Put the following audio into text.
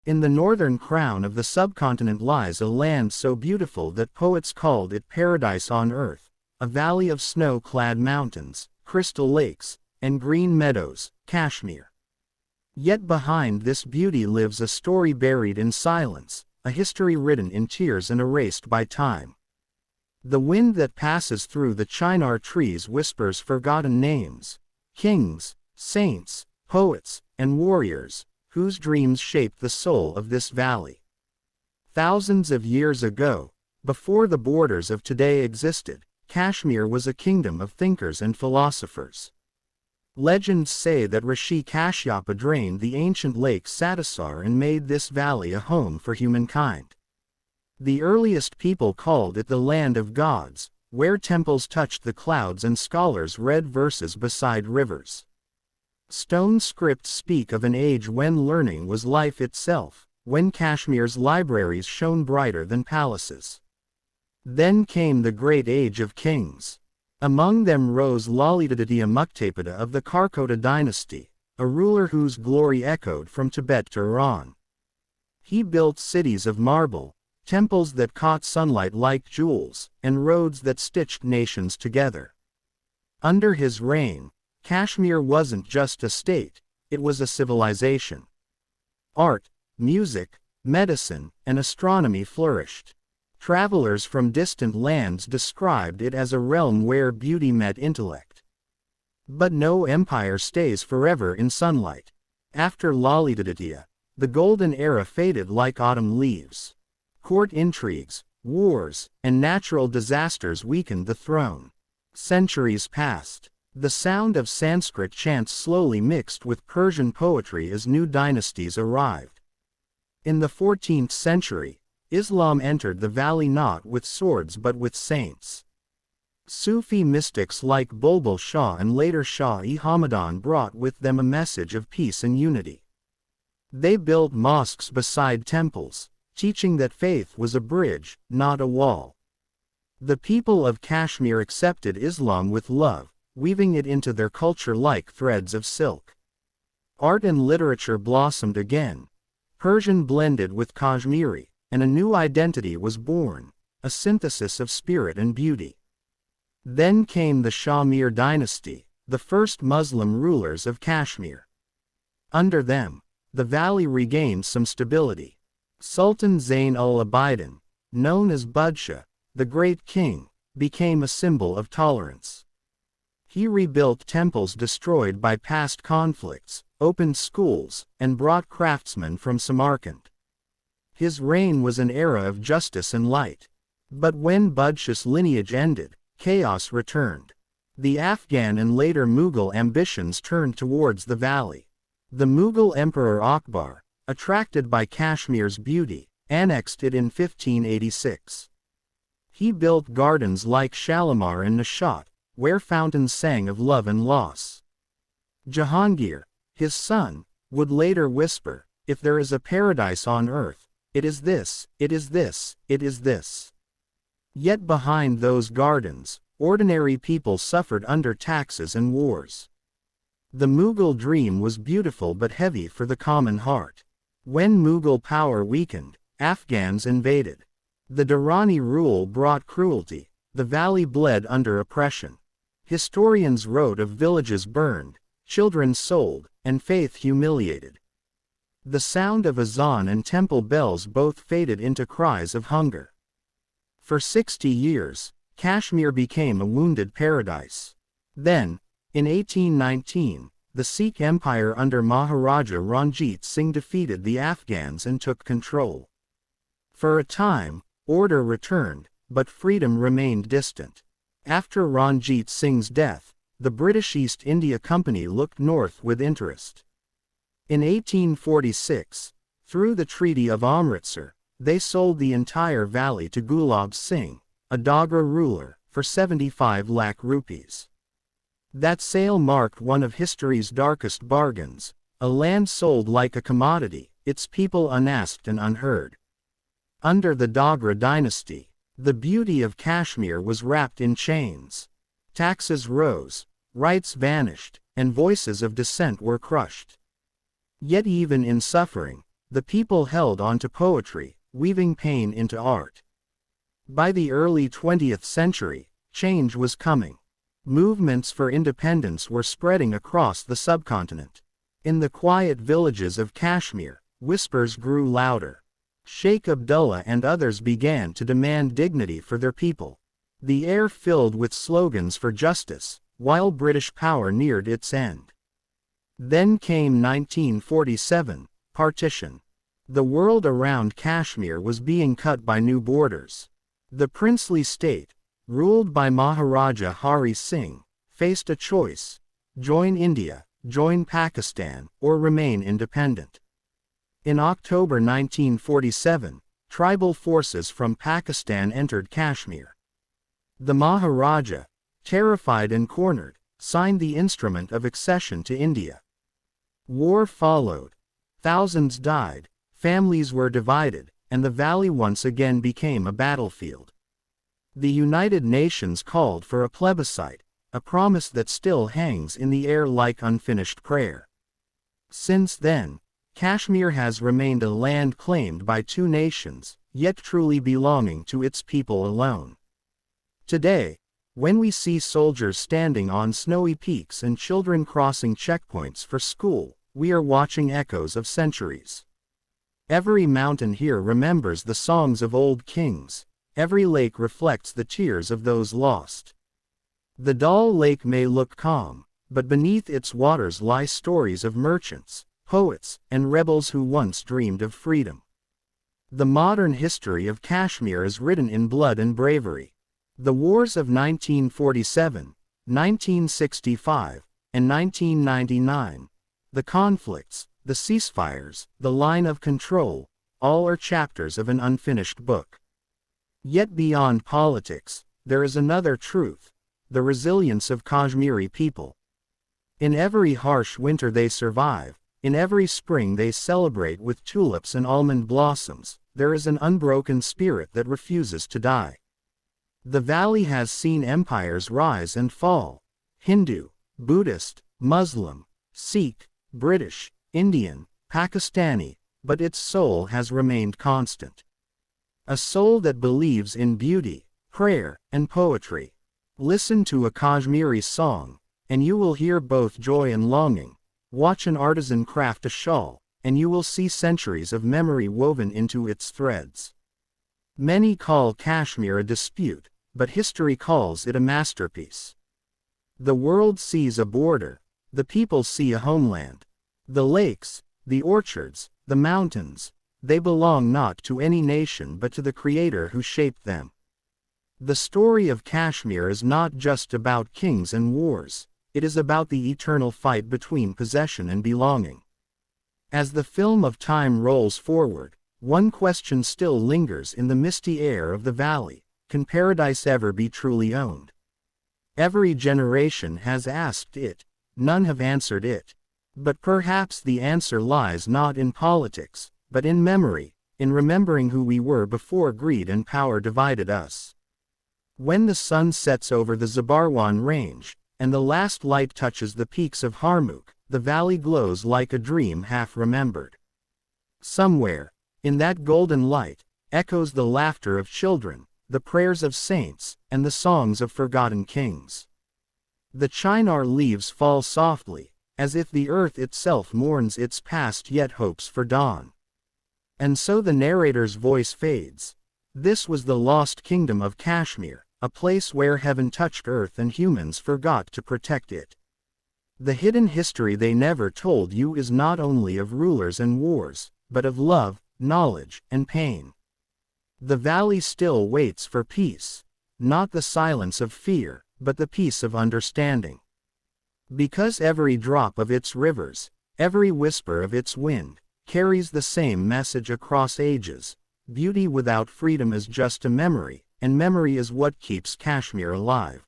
In the northern crown of the subcontinent lies a land so beautiful that poets called it paradise on earth, a valley of snow-clad mountains, crystal lakes, and green meadows, Kashmir. Yet behind this beauty lives a story buried in silence, a history written in tears and erased by time. The wind that passes through the chinar trees whispers forgotten names, kings, saints, poets, and warriors, whose dreams shaped the soul of this valley. Thousands of years ago, before the borders of today existed, Kashmir was a kingdom of thinkers and philosophers. Legends say that Rishi Kashyapa drained the ancient lake Satisar and made this valley a home for humankind. The earliest people called it the land of gods, where temples touched the clouds and scholars read verses beside rivers. Stone scripts speak of an age when learning was life itself, when Kashmir's libraries shone brighter than palaces. Then came the great age of kings. Among them rose Lalitaditya Muktapada of the Karkota dynasty, a ruler whose glory echoed from Tibet to Iran. He built cities of marble, temples that caught sunlight like jewels, and roads that stitched nations together. Under his reign, Kashmir wasn't just a state, it was a civilization. Art, music, medicine, and astronomy flourished. Travelers from distant lands described it as a realm where beauty met intellect. But no empire stays forever in sunlight. After Lalitaditya, the golden era faded like autumn leaves. Court intrigues, wars, and natural disasters weakened the throne. Centuries passed. The sound of Sanskrit chants slowly mixed with Persian poetry as new dynasties arrived. In the 14th century, Islam entered the valley not with swords but with saints. Sufi mystics like Bulbul Shah and later Shah-e Hamadan brought with them a message of peace and unity. They built mosques beside temples, teaching that faith was a bridge, not a wall. The people of Kashmir accepted Islam with love, weaving it into their culture like threads of silk. Art and literature blossomed again. Persian blended with Kashmiri, and a new identity was born, a synthesis of spirit and beauty. Then came the Shah Mir dynasty, the first Muslim rulers of Kashmir. Under them, the valley regained some stability. Sultan Zain ul-Abidin, known as Budshah, the Great King, became a symbol of tolerance. He rebuilt temples destroyed by past conflicts, opened schools, and brought craftsmen from Samarkand. His reign was an era of justice and light. But when Budshah's lineage ended, chaos returned. The Afghan and later Mughal ambitions turned towards the valley. The Mughal Emperor Akbar, attracted by Kashmir's beauty, annexed it in 1586. He built gardens like Shalimar and Nishat, where fountains sang of love and loss. Jahangir, his son, would later whisper, "If there is a paradise on earth, it is this, it is this, it is this." Yet behind those gardens, ordinary people suffered under taxes and wars. The Mughal dream was beautiful but heavy for the common heart. When Mughal power weakened, Afghans invaded. The Durrani rule brought cruelty, the valley bled under oppression. Historians wrote of villages burned, children sold, and faith humiliated. The sound of azan and temple bells both faded into cries of hunger. For 60 years, Kashmir became a wounded paradise. Then, in 1819, the Sikh Empire under Maharaja Ranjit Singh defeated the Afghans and took control. For a time, order returned, but freedom remained distant. After Ranjit Singh's death, the British East India Company looked north with interest. In 1846, through the Treaty of Amritsar, they sold the entire valley to Gulab Singh, a Dogra ruler, for 75 lakh rupees. That sale marked one of history's darkest bargains, a land sold like a commodity, its people unasked and unheard. Under the Dogra dynasty, the beauty of Kashmir was wrapped in chains. Taxes rose, rights vanished, and voices of dissent were crushed. Yet even in suffering, The people held on to poetry, weaving pain into art. By the early 20th century, change was coming. Movements for independence were spreading across the subcontinent. In the quiet villages of Kashmir, whispers grew louder. Sheikh Abdullah and others began to demand dignity for their people. The air filled with slogans for justice, while British power neared its end. Then came 1947, partition. The world around Kashmir was being cut by new borders. The princely state, ruled by Maharaja Hari Singh, faced a choice: join India, join Pakistan, or remain independent. In October 1947, tribal forces from Pakistan entered Kashmir. The Maharaja, terrified and cornered, signed the instrument of accession to India. War followed. Thousands died, families were divided, and the valley once again became a battlefield. The United Nations called for a plebiscite, a promise that still hangs in the air like unfinished prayer. Since then, Kashmir has remained a land claimed by two nations, yet truly belonging to its people alone. Today, when we see soldiers standing on snowy peaks and children crossing checkpoints for school, we are watching echoes of centuries. Every mountain here remembers the songs of old kings. Every lake reflects the tears of those lost. The Dal Lake may look calm, but beneath its waters lie stories of merchants, poets, and rebels who once dreamed of freedom. The modern history of Kashmir is written in blood and bravery. The wars of 1947, 1965, and 1999, the conflicts, the ceasefires, the line of control, all are chapters of an unfinished book. Yet beyond politics, there is another truth: the resilience of Kashmiri people. In every harsh winter they survive, in every spring they celebrate with tulips and almond blossoms, there is an unbroken spirit that refuses to die. The valley has seen empires rise and fall: Hindu, Buddhist, Muslim, Sikh, British, Indian, Pakistani, but its soul has remained constant. A soul that believes in beauty, prayer, and poetry. Listen to a Kashmiri song, and you will hear both joy and longing. Watch an artisan craft a shawl, and you will see centuries of memory woven into its threads. Many call Kashmir a dispute, but history calls it a masterpiece. The world sees a border, the people see a homeland. The lakes, the orchards, the mountains, they belong not to any nation but to the Creator who shaped them. The story of Kashmir is not just about kings and wars, it is about the eternal fight between possession and belonging. As the film of time rolls forward, one question still lingers in the misty air of the valley: can paradise ever be truly owned? Every generation has asked it, none have answered it. But perhaps the answer lies not in politics, but in memory, in remembering who we were before greed and power divided us. When the sun sets over the Zabarwan range, and the last light touches the peaks of Harmukh, the valley glows like a dream half remembered. Somewhere, in that golden light, echoes the laughter of children, the prayers of saints, and the songs of forgotten kings. The chinar leaves fall softly, as if the earth itself mourns its past yet hopes for dawn. And so the narrator's voice fades. This was the lost kingdom of Kashmir, a place where heaven touched earth and humans forgot to protect it. The hidden history they never told you is not only of rulers and wars, but of love, knowledge, and pain. The valley still waits for peace, not the silence of fear, but the peace of understanding. Because every drop of its rivers, every whisper of its wind, carries the same message across ages: beauty without freedom is just a memory, and memory is what keeps Kashmir alive.